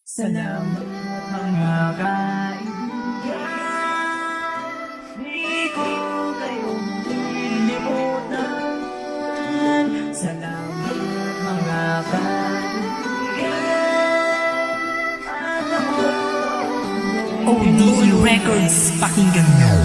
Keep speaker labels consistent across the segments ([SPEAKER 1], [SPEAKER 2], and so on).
[SPEAKER 1] Salamat mga kaibigan, di ko kayo malilimutan. Salamat mga kaibigan, at ako
[SPEAKER 2] ODE Records, pakinggan nyo.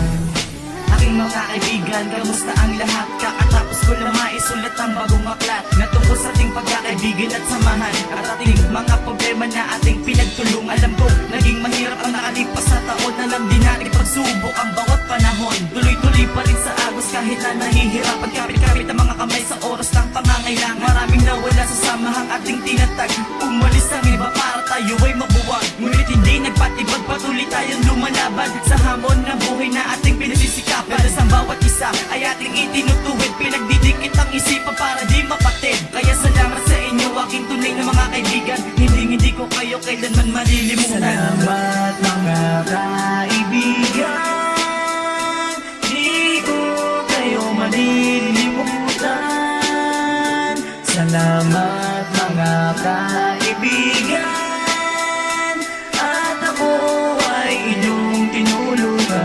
[SPEAKER 1] aking mga kaibigan, kamusta ang lahat? Kakatapos ko lang maisulat ang bagong aklat na tungkol sa ating pagkakaibigan at samahan, at ating mga problema na ating pinagtulong. Alam ko, naging mahirap ang nakalipas na taon. Alam din natin pagsubok ang bawat panahon. Tuloy-tuloy pa rin sa agos kahit na nahihirapan. Kapit-kapit ang mga kamay sa oras ng pangangailangan. Maraming nawala sa samahang ating tinatag. Umalis ang iba para tayo ay mabuwag, ngunit hindi nagpatibag. Patuloy tayong lumalaban sa hamon ng buhay na ating pinagsisikapan. Halos ang bawat isa ay ating itinutuwid, pinagdidikit ang isipan para di mapatid. Kaya salamat sa inyo, aking tunay na mga kaibigan. Hindi ko kayo kailanman malilimutan. Salamat mga kaibigan, di ko kayo malilimutan. Salamat mga kaibigan, at ako ay inyong tinulungan.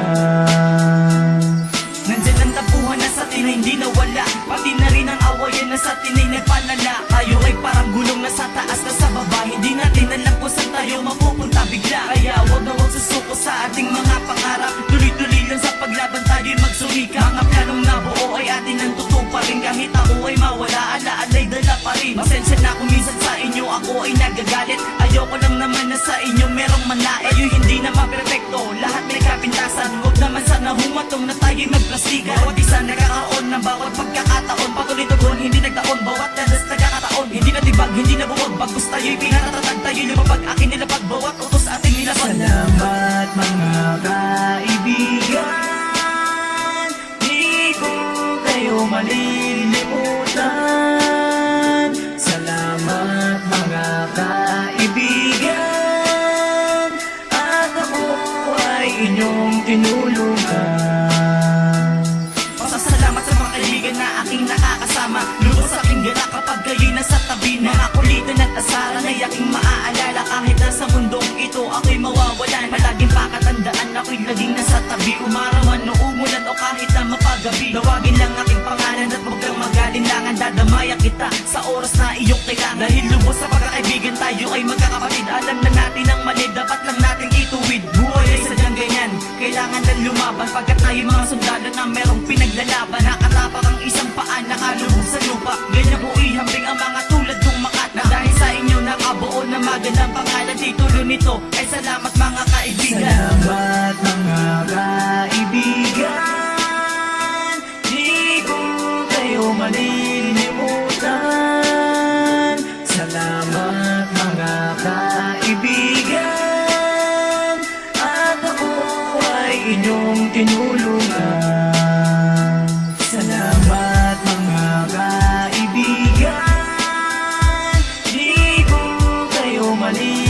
[SPEAKER 1] Nandyan ang tapuhan na sa atin ay hindi nawala, pati na rin ang awayan na sa atin ay nagpalala. Tayo ay parang gulong na sa taas na sa baba, hindi natin alam kung saan tayo mapupunta bigla. Kaya wag na wag susuko sa ating mga pangarap. Tuloy-tuloy lang sa paglaban tayo'y magsumika. Mga planong nabuo ay atin ang tutuparin. Kahit ako ay mawala, alaalay dala pa rin. Pasensya na kung minsan sa inyo ako ay nagagalit. Ayoko lang naman na sa inyo merong manait. Tayo hindi naman perfecto, lahat may kapintasan. Huwag naman sana humatong na tayo'y magplastikan. Bawat isa nagkakaroon ng bawat pagkakataon. Patuloy tugon, hindi nagtaon. Bawat danas nagkakataon, hindi natibag, hindi nabuwag. Bagkus tayo'y pinatatag, tayo'y lumabag. Akin nilapag, bawat utos ating nilapag. Salamat mga kaibigan, di ko kayo malilimutan. Salamat mga kaibigan, at ako ay inyong tinulungan. Pasasalamat sa mga kaibigan na aking nakakasama. Lubos aking gala kapag kayo'y nasa tabi na. Mga kulitan at asaran ay aking maaalala. Kahit nasa mundong ito ako'y mawawalan, palaging pakatandaan ako'y laging nasa tabi. Umarawan o umulan o kahit na mapagabi, tawagin lang aking pangalan at huwag kang magalinlangan. Dadamaya kita sa oras na iyong kailangan. Dahil lubos sa pagkakaibigan tayo ay magkakapatid. Alam na natin ang mali, dapat lang natin ituwid. Buhay ay sadyang ganyan, kailangan lang lumaban. Pagkat tayo mga sundalo na merong pinaglalaban. Nakatapak ang isang paan, nakalubog sa lupa. Ganyan po ihambing ang mga tulad kong Makata. Dahil sa inyo nakabuo na magandang pangalan. Titulo nito ay salamat mga kaibigan. Salamat mga kaibigan, di ko kayo malilimutan. Salamat mga kaibigan, at ako ay inyong tinulungan. Salamat mga kaibigan, di ko kayo malilimutan.